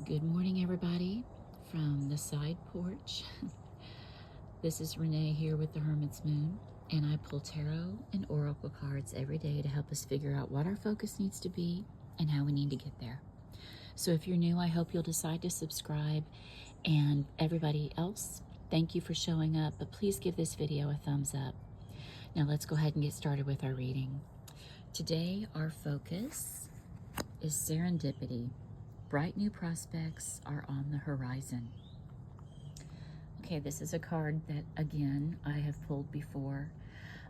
Good morning, everybody, from the side porch. This is Renee here with the Hermit's Moon, and I pull tarot and oracle cards every day to help us figure out what our focus needs to be and how we need to get there. So if you're new, I hope you'll decide to subscribe, and everybody else, thank you for showing up, but please give this video a thumbs up. Now let's go ahead and get started with our reading. Today, our focus is serendipity. Bright new prospects are on the horizon. Okay, this is a card that, again, I have pulled before.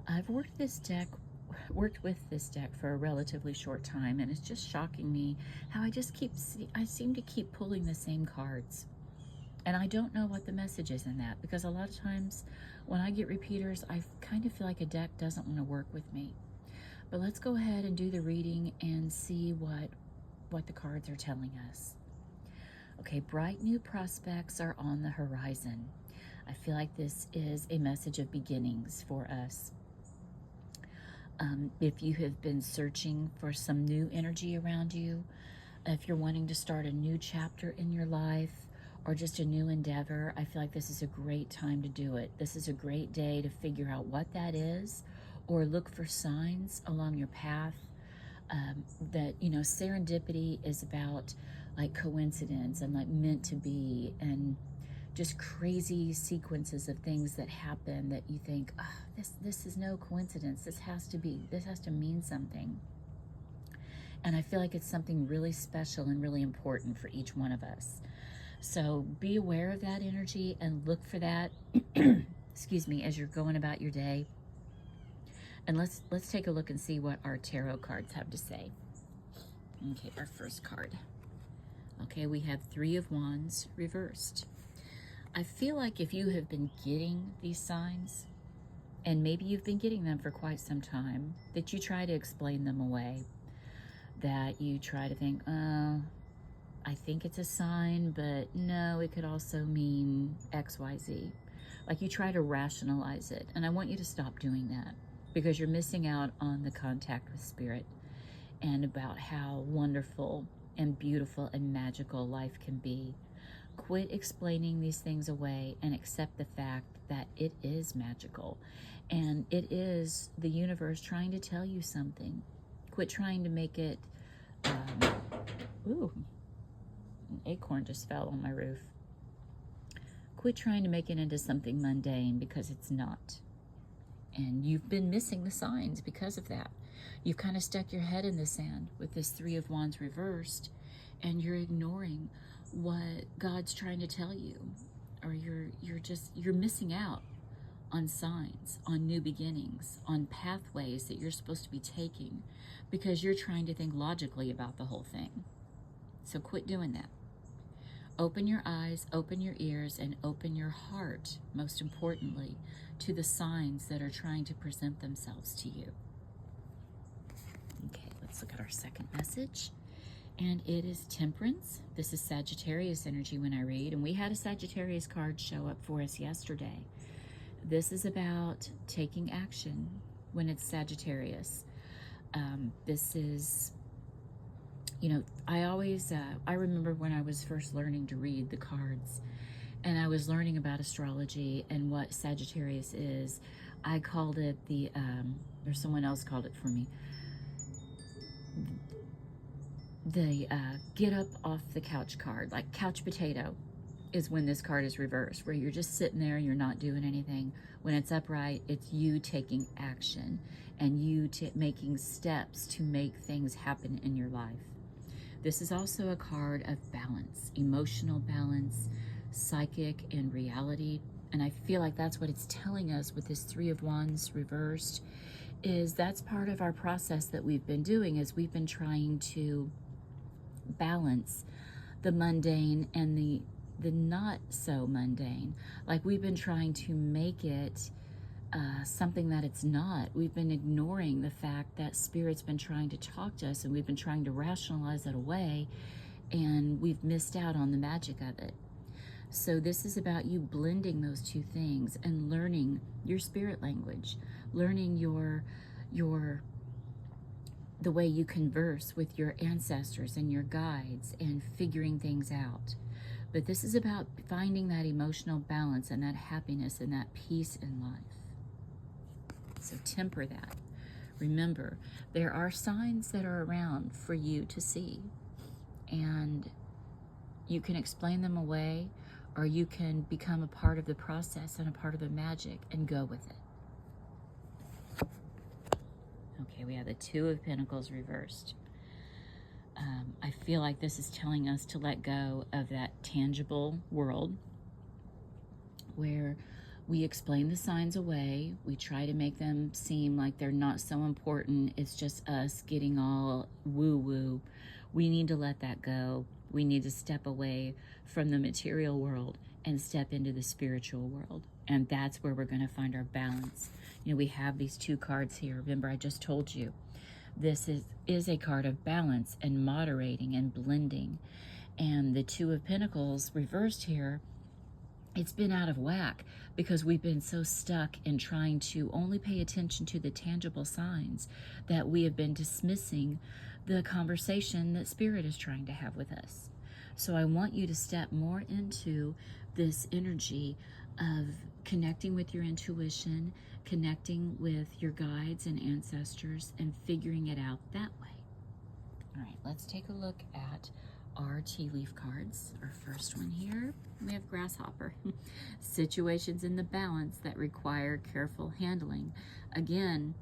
I've worked with this deck for a relatively short time, and it's just shocking me how I seem to keep pulling the same cards. And I don't know what the message is in that, because a lot of times when I get repeaters, I kind of feel like a deck doesn't want to work with me. But let's go ahead and do the reading and see what the cards are telling us. Okay, bright new prospects are on the horizon. I feel like this is a message of beginnings for us. If you have been searching for some new energy around you, if you're wanting to start a new chapter in your life or just a new endeavor, I feel like this is a great time to do it. This is a great day to figure out what that is, or look for signs along your path. That, you know, serendipity is about like coincidence and like meant to be, and just crazy sequences of things that happen that you think, oh, this is no coincidence. This has to mean something. And I feel like it's something really special and really important for each one of us. So be aware of that energy and look for that, excuse me, as you're going about your day. And let's take a look and see what our tarot cards have to say. Okay, our first card. Okay, we have Three of Wands reversed. I feel like if you have been getting these signs, and maybe you've been getting them for quite some time, that you try to explain them away. That you try to think, oh, I think it's a sign, but no, it could also mean X, Y, Z. Like you try to rationalize it. And I want you to stop doing that, because you're missing out on the contact with spirit and about how wonderful and beautiful and magical life can be. Quit explaining these things away and accept the fact that it is magical and it is the universe trying to tell you something. Quit trying to make it, ooh, an acorn just fell on my roof. Quit trying to make it into something mundane, because it's not. And you've been missing the signs because of that. You've kind of stuck your head in the sand with this Three of Wands reversed, and you're ignoring what God's trying to tell you, or you're missing out on signs, on new beginnings, on pathways that you're supposed to be taking, because you're trying to think logically about the whole thing. So quit doing that. Open your eyes, open your ears, and open your heart, most importantly, to the signs that are trying to present themselves to you. Okay, let's look at our second message. And it is Temperance. This is Sagittarius energy when I read, and we had a Sagittarius card show up for us yesterday. This is about taking action when it's Sagittarius. This is, you know, I remember when I was first learning to read the cards, and I was learning about astrology and what Sagittarius is. I called it or someone else called it for me, the get up off the couch card. Like couch potato is when this card is reversed, where you're just sitting there, you're not doing anything. When it's upright, it's you taking action and you making steps to make things happen in your life. This is also a card of balance, emotional balance, psychic and reality. And I feel like that's what it's telling us with this Three of Wands reversed, is that's part of our process that we've been doing, is we've been trying to balance the mundane and the not so mundane. Like we've been trying to make it something that it's not. We've been ignoring the fact that Spirit's been trying to talk to us, and we've been trying to rationalize it away, and we've missed out on the magic of it. So this is about you blending those two things and learning your spirit language, learning your the way you converse with your ancestors and your guides and figuring things out. But this is about finding that emotional balance and that happiness and that peace in life. So temper that. Remember, there are signs that are around for you to see, and you can explain them away, or you can become a part of the process and a part of the magic and go with it. Okay, we have the Two of Pentacles reversed. I feel like this is telling us to let go of that tangible world where we explain the signs away. We try to make them seem like they're not so important. It's just us getting all woo-woo. We need to let that go. We need to step away from the material world and step into the spiritual world. And that's where we're going to find our balance. You know, we have these two cards here. Remember, I just told you, this is a card of balance and moderating and blending. And the Two of Pentacles reversed here, it's been out of whack because we've been so stuck in trying to only pay attention to the tangible signs that we have been dismissing the conversation that Spirit is trying to have with us. So I want you to step more into this energy of connecting with your intuition, connecting with your guides and ancestors, and figuring it out that way. All right, let's take a look at our tea leaf cards. Our first one here, we have Grasshopper. Situations in the balance that require careful handling. Again,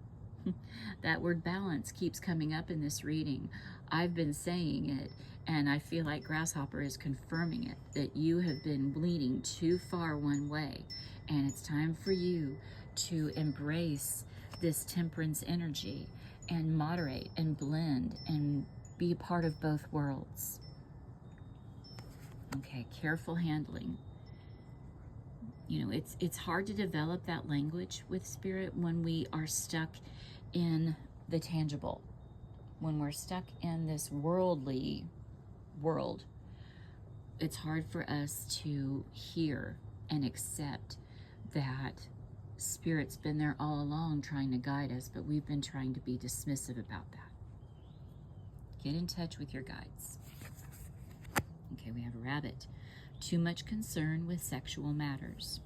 that word balance keeps coming up in this reading. I've been saying it, and I feel like Grasshopper is confirming it, that you have been bleeding too far one way, and it's time for you to embrace this temperance energy and moderate and blend and be a part of both worlds. Okay, careful handling. You know, it's hard to develop that language with Spirit when we are stuck in the tangible. When we're stuck in this worldly world, it's hard for us to hear and accept that Spirit's been there all along trying to guide us, but we've been trying to be dismissive about that. Get in touch with your guides. Okay, we have a Rabbit. Too much concern with sexual matters.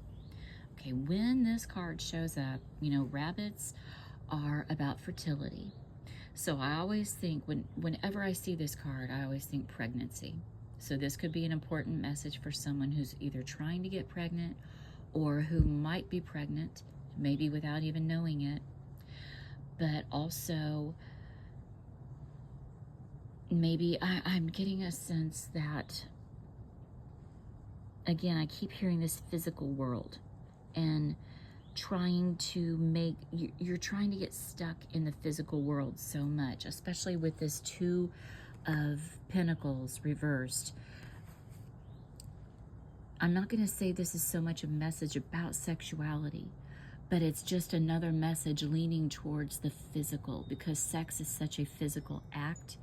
Okay, when this card shows up, you know, rabbits are about fertility. So I always think, whenever I see this card, I always think pregnancy. So this could be an important message for someone who's either trying to get pregnant or who might be pregnant, maybe without even knowing it. But also, maybe I'm getting a sense that, again, I keep hearing this physical world and trying to make, you're trying to get stuck in the physical world so much, especially with this Two of Pentacles reversed. I'm not going to say this is so much a message about sexuality, but it's just another message leaning towards the physical, because sex is such a physical act.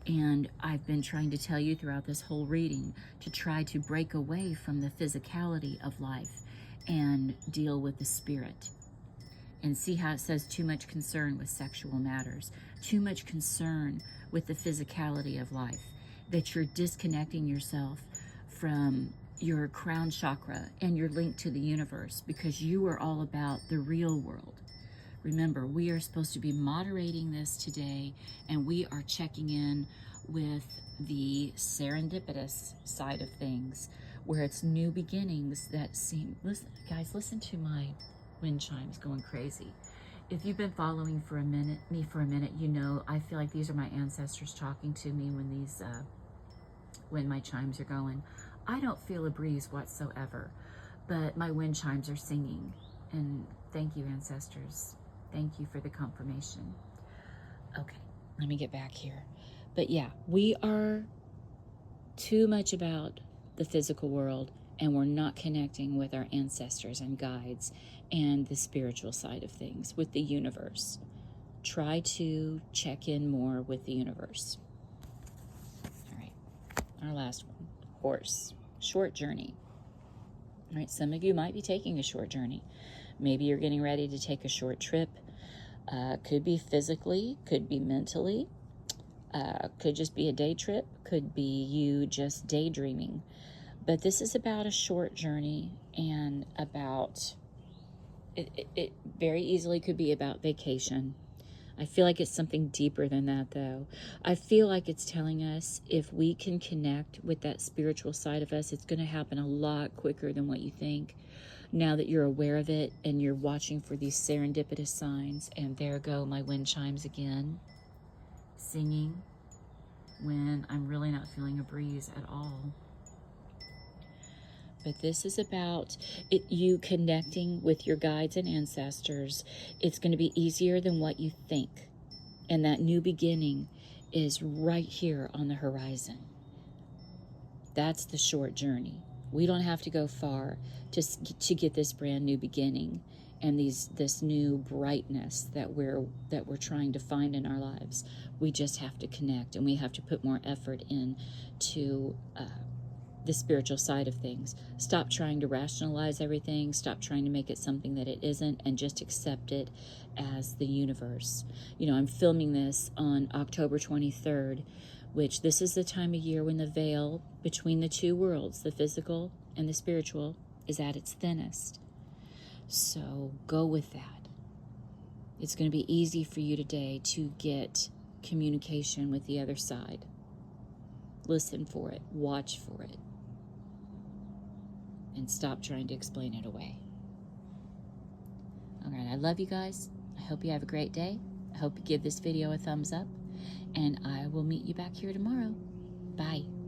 And I've been trying to tell you throughout this whole reading to try to break away from the physicality of life and deal with the spirit. And see how it says too much concern with sexual matters, too much concern with the physicality of life, that you're disconnecting yourself from your crown chakra and your link to the universe, because you are all about the real world. Remember, we are supposed to be moderating this today, and we are checking in with the serendipitous side of things, where it's new beginnings that seem, listen, guys, listen to my wind chimes going crazy. If you've been following me for a minute, you know I feel like these are my ancestors talking to me when my chimes are going. I don't feel a breeze whatsoever, but my wind chimes are singing. And thank you, ancestors. Thank you for the confirmation. Okay, let me get back here. But yeah, we are too much about the physical world, and we're not connecting with our ancestors and guides and the spiritual side of things, with the universe. Try to check in more with the universe. All right, our last one, Horse. Short journey. All right, some of you might be taking a short journey. Maybe you're getting ready to take a short trip. Could be physically, could be mentally, could just be a day trip, could be you just daydreaming. But this is about a short journey, and about, it very easily could be about vacation. I feel like it's something deeper than that, though. I feel like it's telling us if we can connect with that spiritual side of us, it's going to happen a lot quicker than what you think. Now that you're aware of it and you're watching for these serendipitous signs, and there go my wind chimes again, singing when I'm really not feeling a breeze at all. But this is about you connecting with your guides and ancestors. It's going to be easier than what you think. And that new beginning is right here on the horizon. That's the short journey. We don't have to go far to get this brand new beginning and this new brightness that we're trying to find in our lives. We just have to connect, and we have to put more effort in to the spiritual side of things. Stop trying to rationalize everything. Stop trying to make it something that it isn't, and just accept it as the universe. You know, I'm filming this on October 23rd, which this is the time of year when the veil between the two worlds, the physical and the spiritual, is at its thinnest. So go with that. It's going to be easy for you today to get communication with the other side. Listen for it. Watch for it. And stop trying to explain it away. All right, I love you guys. I hope you have a great day. I hope you give this video a thumbs up. And I will meet you back here tomorrow. Bye.